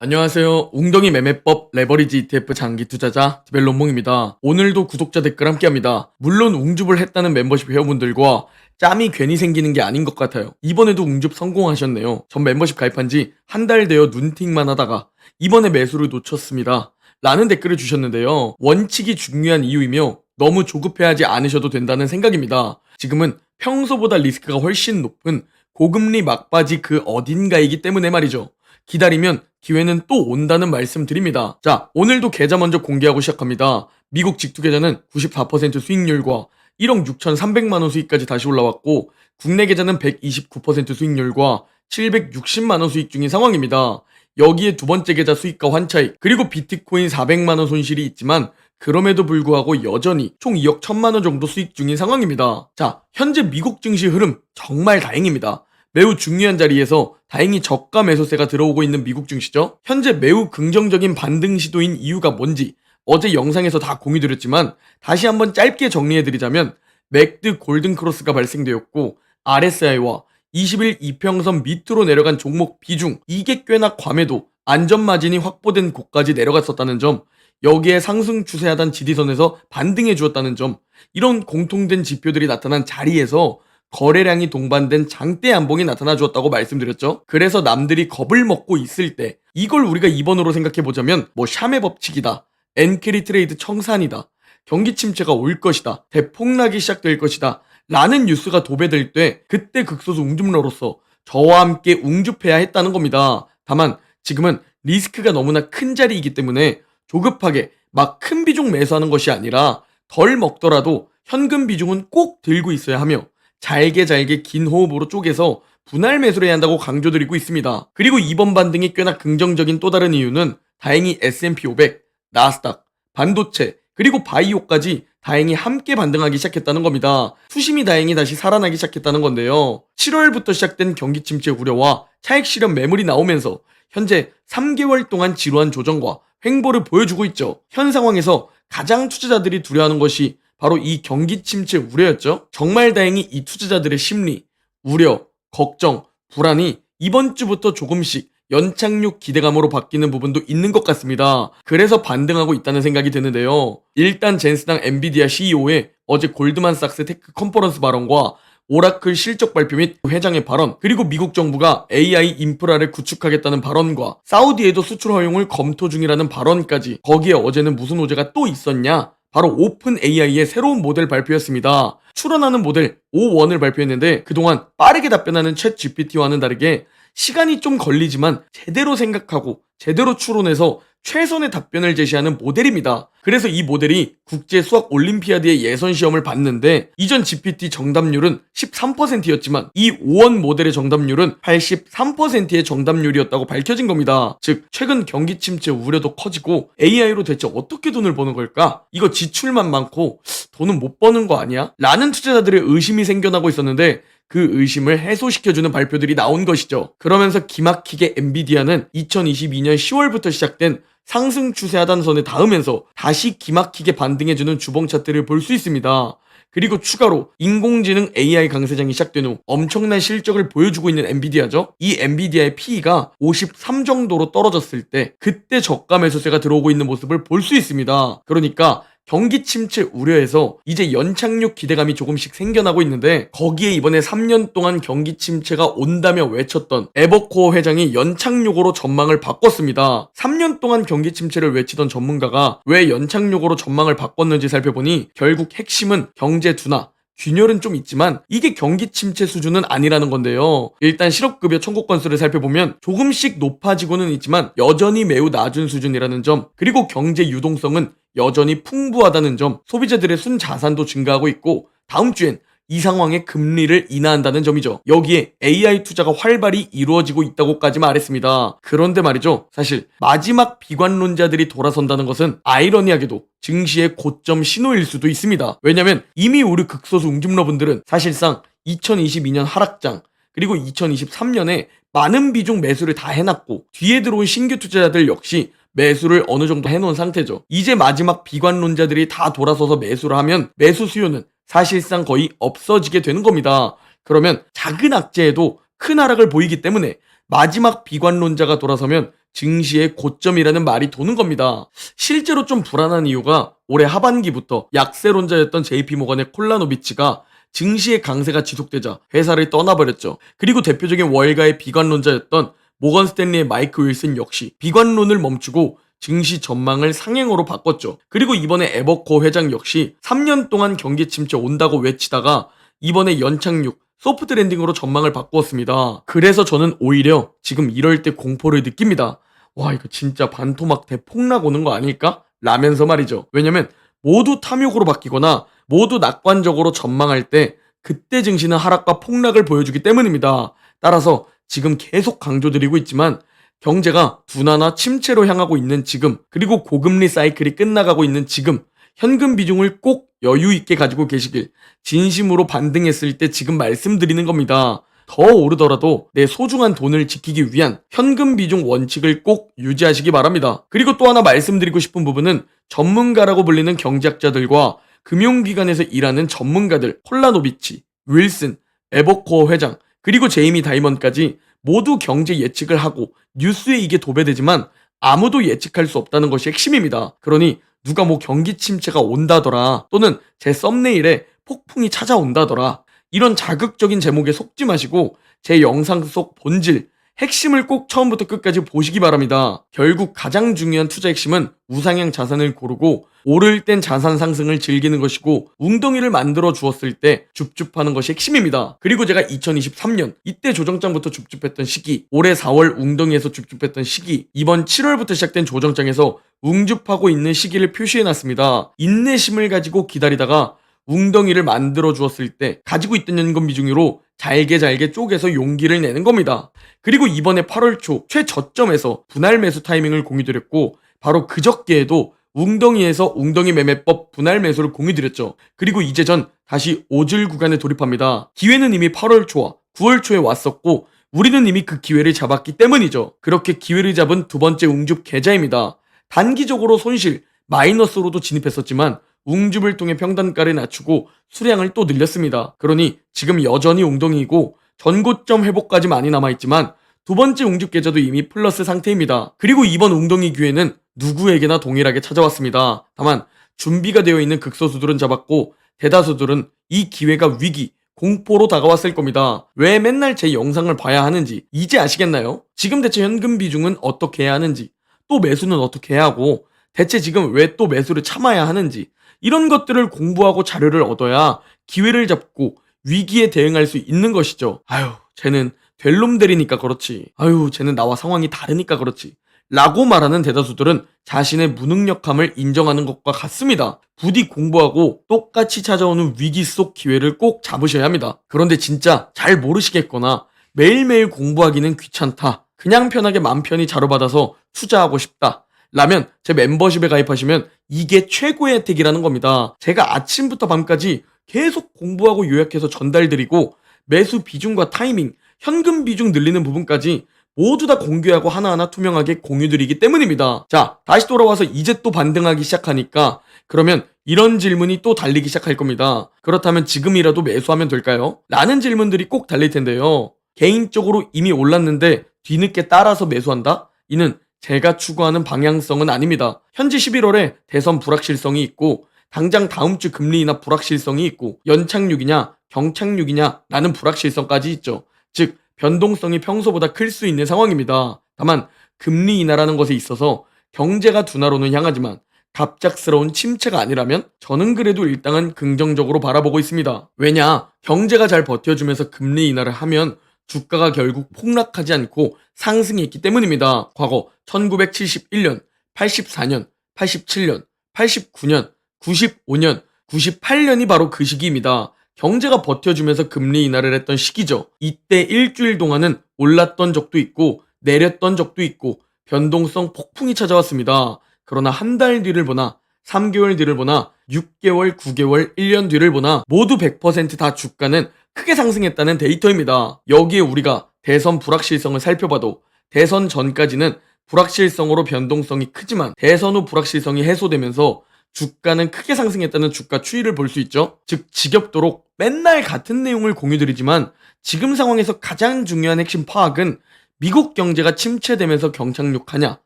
안녕하세요. 웅덩이 매매법 레버리지 ETF 장기 투자자 디벨론몽입니다. 오늘도 구독자 댓글 함께합니다. 물론 웅줍을 했다는 멤버십 회원분들과 짬이 괜히 생기는 게 아닌 것 같아요. 이번에도 웅줍 성공하셨네요. 전 멤버십 가입한 지 한 달 되어 눈팅만 하다가 이번에 매수를 놓쳤습니다. 라는 댓글을 주셨는데요. 원칙이 중요한 이유이며 너무 조급해하지 않으셔도 된다는 생각입니다. 지금은 평소보다 리스크가 훨씬 높은 고금리 막바지 그 어딘가이기 때문에 말이죠. 기다리면 기회는 또 온다는 말씀 드립니다. 자, 오늘도 계좌 먼저 공개하고 시작합니다. 미국 직투 계좌는 94% 수익률과 1억 6,300만원 수익까지 다시 올라왔고, 국내 계좌는 129% 수익률과 760만원 수익 중인 상황입니다. 여기에 두 번째 계좌 수익과 환차익, 그리고 비트코인 400만원 손실이 있지만 그럼에도 불구하고 여전히 총 2억 1천만원 정도 수익 중인 상황입니다. 자, 현재 미국 증시 흐름 정말 다행입니다. 매우 중요한 자리에서 다행히 저가 매수세가 들어오고 있는 미국 증시죠. 현재 매우 긍정적인 반등 시도인 이유가 뭔지 어제 영상에서 다 공유드렸지만 다시 한번 짧게 정리해드리자면 맥드 골든크로스가 발생되었고 RSI와 20일 이평선 밑으로 내려간 종목 비중 이게 꽤나 과매도 안전마진이 확보된 곳까지 내려갔었다는 점, 여기에 상승 추세하던 지지선에서 반등해 주었다는 점, 이런 공통된 지표들이 나타난 자리에서 거래량이 동반된 장대 양봉이 나타나 주었다고 말씀드렸죠. 그래서 남들이 겁을 먹고 있을 때 이걸 우리가 2번으로 생각해보자면 샤메 법칙이다, 엔캐리 트레이드 청산이다, 경기 침체가 올 것이다, 대폭락이 시작될 것이다 라는 뉴스가 도배될 때 그때 극소수 웅줍러로서 저와 함께 웅줍해야 했다는 겁니다. 다만 지금은 리스크가 너무나 큰 자리이기 때문에 조급하게 막 큰 비중 매수하는 것이 아니라 덜 먹더라도 현금 비중은 꼭 들고 있어야 하며 잘게 긴 호흡으로 쪼개서 분할 매수를 해야 한다고 강조드리고 있습니다. 그리고 이번 반등이 꽤나 긍정적인 또 다른 이유는 다행히 S&P 500, 나스닥, 반도체, 그리고 바이오까지 다행히 함께 반등하기 시작했다는 겁니다. 수심이 다행히 다시 살아나기 시작했다는 건데요. 7월부터 시작된 경기 침체 우려와 차익 실현 매물이 나오면서 현재 3개월 동안 지루한 조정과 횡보를 보여주고 있죠. 현 상황에서 가장 투자자들이 두려워하는 것이 바로 이 경기 침체 우려였죠. 정말 다행히 이 투자자들의 심리, 우려, 걱정, 불안이 이번 주부터 조금씩 연착륙 기대감으로 바뀌는 부분도 있는 것 같습니다. 그래서 반등하고 있다는 생각이 드는데요. 일단 젠스당 엔비디아 CEO의 어제 골드만삭스 테크 컨퍼런스 발언과 오라클 실적 발표 및 회장의 발언, 그리고 미국 정부가 AI 인프라를 구축하겠다는 발언과 사우디에도 수출 허용을 검토 중이라는 발언까지, 거기에 어제는 무슨 호재가 또 있었냐? 바로 오픈 AI의 새로운 모델 발표였습니다. 출원하는 모델 O1을 발표했는데 그동안 빠르게 답변하는 챗 GPT와는 다르게 시간이 좀 걸리지만 제대로 생각하고 제대로 추론해서 최선의 답변을 제시하는 모델입니다. 그래서 이 모델이 국제 수학 올림피아드의 예선 시험을 봤는데 이전 GPT 정답률은 13%였지만 이 O1 모델의 정답률은 83%의 정답률이었다고 밝혀진 겁니다. 즉 최근 경기 침체 우려도 커지고 AI로 대체 어떻게 돈을 버는 걸까? 이거 지출만 많고 돈은 못 버는 거 아니야? 라는 투자자들의 의심이 생겨나고 있었는데 그 의심을 해소시켜주는 발표들이 나온 것이죠. 그러면서 기막히게 엔비디아는 2022년 10월부터 시작된 상승 추세 하단선에 닿으면서 다시 기막히게 반등해주는 주봉 차트를 볼 수 있습니다. 그리고 추가로 인공지능 AI 강세장이 시작된 후 엄청난 실적을 보여주고 있는 엔비디아죠. 이 엔비디아의 PE가 53 정도로 떨어졌을 때 그때 저가 매수세가 들어오고 있는 모습을 볼 수 있습니다. 그러니까 경기 침체 우려에서 이제 연착륙 기대감이 조금씩 생겨나고 있는데 거기에 이번에 3년 동안 경기 침체가 온다며 외쳤던 에버코어 회장이 연착륙으로 전망을 바꿨습니다. 3년 동안 경기 침체를 외치던 전문가가 왜 연착륙으로 전망을 바꿨는지 살펴보니 결국 핵심은 경제 둔화, 균열은 좀 있지만 이게 경기 침체 수준은 아니라는 건데요. 일단 실업급여 청구 건수를 살펴보면 조금씩 높아지고는 있지만 여전히 매우 낮은 수준이라는 점, 그리고 경제 유동성은 여전히 풍부하다는 점, 소비자들의 순자산도 증가하고 있고 다음 주엔 이 상황에 금리를 인하한다는 점이죠. 여기에 AI 투자가 활발히 이루어지고 있다고까지 말했습니다. 그런데 말이죠, 사실 마지막 비관론자들이 돌아선다는 것은 아이러니하게도 증시의 고점 신호일 수도 있습니다. 왜냐면 이미 우리 극소수 웅집러분들은 사실상 2022년 하락장 그리고 2023년에 많은 비중 매수를 다 해놨고 뒤에 들어온 신규 투자자들 역시 매수를 어느 정도 해놓은 상태죠. 이제 마지막 비관론자들이 다 돌아서서 매수를 하면 매수 수요는 사실상 거의 없어지게 되는 겁니다. 그러면 작은 악재에도 큰 하락을 보이기 때문에 마지막 비관론자가 돌아서면 증시의 고점이라는 말이 도는 겁니다. 실제로 좀 불안한 이유가 올해 하반기부터 약세론자였던 JP모건의 콜라노비치가 증시의 강세가 지속되자 회사를 떠나버렸죠. 그리고 대표적인 월가의 비관론자였던 모건 스탠리의 마이크 윌슨 역시 비관론을 멈추고 증시 전망을 상향으로 바꿨죠. 그리고 이번에 에버코어 회장 역시 3년 동안 경기 침체 온다고 외치다가 이번에 연착륙, 소프트 랜딩으로 전망을 바꾸었습니다. 그래서 저는 오히려 지금 이럴 때 공포를 느낍니다. 와, 이거 진짜 반토막 대폭락 오는 거 아닐까? 라면서 말이죠. 왜냐면 모두 탐욕으로 바뀌거나 모두 낙관적으로 전망할 때 그때 증시는 하락과 폭락을 보여주기 때문입니다. 따라서 지금 계속 강조드리고 있지만 경제가 둔화나 침체로 향하고 있는 지금, 그리고 고금리 사이클이 끝나가고 있는 지금, 현금 비중을 꼭 여유 있게 가지고 계시길 진심으로 반등했을 때 지금 말씀드리는 겁니다. 더 오르더라도 내 소중한 돈을 지키기 위한 현금 비중 원칙을 꼭 유지하시기 바랍니다. 그리고 또 하나 말씀드리고 싶은 부분은 전문가라고 불리는 경제학자들과 금융기관에서 일하는 전문가들, 콜라노비치, 윌슨, 에버코어 회장, 그리고 제이미 다이먼까지 모두 경제 예측을 하고 뉴스에 이게 도배되지만 아무도 예측할 수 없다는 것이 핵심입니다. 그러니 누가 뭐 경기 침체가 온다더라, 또는 제 썸네일에 폭풍이 찾아온다더라, 이런 자극적인 제목에 속지 마시고 제 영상 속 본질, 핵심을 꼭 처음부터 끝까지 보시기 바랍니다. 결국 가장 중요한 투자 핵심은 우상향 자산을 고르고 오를 땐 자산 상승을 즐기는 것이고 웅덩이를 만들어 주었을 때 줍줍하는 것이 핵심입니다. 그리고 제가 2023년 이때 조정장부터 줍줍했던 시기, 올해 4월 웅덩이에서 줍줍했던 시기, 이번 7월부터 시작된 조정장에서 웅줍하고 있는 시기를 표시해놨습니다. 인내심을 가지고 기다리다가 웅덩이를 만들어 주었을 때 가지고 있던 연금 비중으로 잘게 쪼개서 용기를 내는 겁니다. 그리고 이번에 8월 초 최저점에서 분할 매수 타이밍을 공유드렸고, 바로 그저께에도 웅덩이에서 웅덩이 매매법 분할 매수를 공유드렸죠. 그리고 이제 전 다시 오질 구간에 돌입합니다. 기회는 이미 8월 초와 9월 초에 왔었고 우리는 이미 그 기회를 잡았기 때문이죠. 그렇게 기회를 잡은 두 번째 웅줍 계좌입니다. 단기적으로 손실, 마이너스로도 진입했었지만 웅줍을 통해 평단가를 낮추고 수량을 또 늘렸습니다. 그러니 지금 여전히 웅덩이이고 전고점 회복까지 많이 남아있지만 두 번째 웅줍 계좌도 이미 플러스 상태입니다. 그리고 이번 웅덩이 기회는 누구에게나 동일하게 찾아왔습니다. 다만 준비가 되어 있는 극소수들은 잡았고 대다수들은 이 기회가 위기, 공포로 다가왔을 겁니다. 왜 맨날 제 영상을 봐야 하는지 이제 아시겠나요? 지금 대체 현금 비중은 어떻게 해야 하는지, 또 매수는 어떻게 해야 하고, 대체 지금 왜 또 매수를 참아야 하는지, 이런 것들을 공부하고 자료를 얻어야 기회를 잡고 위기에 대응할 수 있는 것이죠. 아유, 쟤는 될 놈 되리니까 그렇지, 아유, 쟤는 나와 상황이 다르니까 그렇지 라고 말하는 대다수들은 자신의 무능력함을 인정하는 것과 같습니다. 부디 공부하고 똑같이 찾아오는 위기 속 기회를 꼭 잡으셔야 합니다. 그런데 진짜 잘 모르시겠거나 매일매일 공부하기는 귀찮다, 그냥 편하게 맘 편히 자료받아서 투자하고 싶다 라면 제 멤버십에 가입하시면 이게 최고의 혜택이라는 겁니다. 제가 아침부터 밤까지 계속 공부하고 요약해서 전달드리고 매수 비중과 타이밍, 현금 비중 늘리는 부분까지 모두 다 공개하고 하나하나 투명하게 공유드리기 때문입니다. 자, 다시 돌아와서 이제 또 반등하기 시작하니까 그러면 이런 질문이 또 달리기 시작할 겁니다. 그렇다면 지금이라도 매수하면 될까요? 라는 질문들이 꼭 달릴 텐데요. 개인적으로 이미 올랐는데 뒤늦게 따라서 매수한다? 이는 제가 추구하는 방향성은 아닙니다. 현재 11월에 대선 불확실성이 있고 당장 다음 주 금리 인하 불확실성이 있고 연착륙이냐 경착륙이냐 라는 불확실성까지 있죠. 즉 변동성이 평소보다 클 수 있는 상황입니다. 다만 금리 인하라는 것에 있어서 경제가 둔화로는 향하지만 갑작스러운 침체가 아니라면 저는 그래도 일단은 긍정적으로 바라보고 있습니다. 왜냐, 경제가 잘 버텨주면서 금리 인하를 하면 주가가 결국 폭락하지 않고 상승했기 때문입니다. 과거 1971년, 84년, 87년, 89년, 95년, 98년이 바로 그 시기입니다. 경제가 버텨주면서 금리 인하를 했던 시기죠. 이때 일주일 동안은 올랐던 적도 있고 내렸던 적도 있고 변동성 폭풍이 찾아왔습니다. 그러나 한 달 뒤를 보나 3개월 뒤를 보나 6개월, 9개월, 1년 뒤를 보나 모두 100% 다 주가는 크게 상승했다는 데이터입니다. 여기에 우리가 대선 불확실성을 살펴봐도 대선 전까지는 불확실성으로 변동성이 크지만 대선 후 불확실성이 해소되면서 주가는 크게 상승했다는 주가 추이를 볼 수 있죠. 즉 지겹도록 맨날 같은 내용을 공유드리지만 지금 상황에서 가장 중요한 핵심 파악은 미국 경제가 침체되면서 경착륙하냐,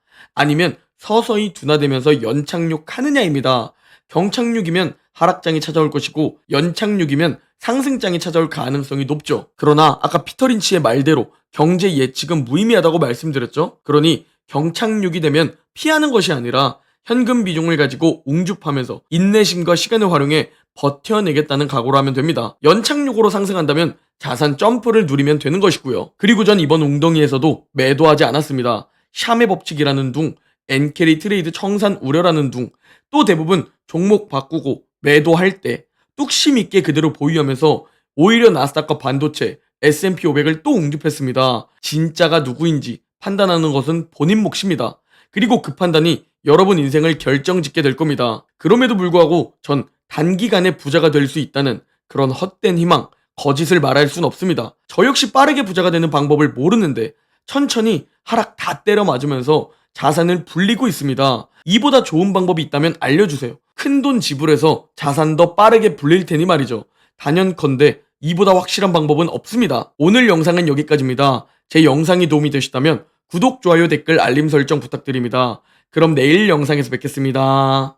아니면 서서히 둔화되면서 연착륙하느냐입니다. 경착륙이면 하락장이 찾아올 것이고 연착륙이면 상승장이 찾아올 가능성이 높죠. 그러나 아까 피터 린치의 말대로 경제 예측은 무의미하다고 말씀드렸죠. 그러니 경착륙이 되면 피하는 것이 아니라 현금 비중을 가지고 웅줍하면서 인내심과 시간을 활용해 버텨내겠다는 각오로 하면 됩니다. 연착륙으로 상승한다면 자산 점프를 누리면 되는 것이고요. 그리고 전 이번 웅덩이에서도 매도하지 않았습니다. 샴의 법칙이라는 둥, 엔캐리 트레이드 청산 우려라는 둥, 또 대부분 종목 바꾸고 매도할 때 뚝심 있게 그대로 보유하면서 오히려 나스닥과 반도체, S&P 500을 또 웅집했습니다. 진짜가 누구인지 판단하는 것은 본인 몫입니다. 그리고 그 판단이 여러분 인생을 결정짓게 될 겁니다. 그럼에도 불구하고 전 단기간에 부자가 될 수 있다는 그런 헛된 희망, 거짓을 말할 순 없습니다. 저 역시 빠르게 부자가 되는 방법을 모르는데 천천히 하락 다 때려 맞으면서 자산을 불리고 있습니다. 이보다 좋은 방법이 있다면 알려주세요. 큰돈 지불해서 자산 더 빠르게 불릴 테니 말이죠. 단연컨대 이보다 확실한 방법은 없습니다. 오늘 영상은 여기까지입니다. 제 영상이 도움이 되셨다면 구독, 좋아요, 댓글, 알림 설정 부탁드립니다. 그럼 내일 영상에서 뵙겠습니다.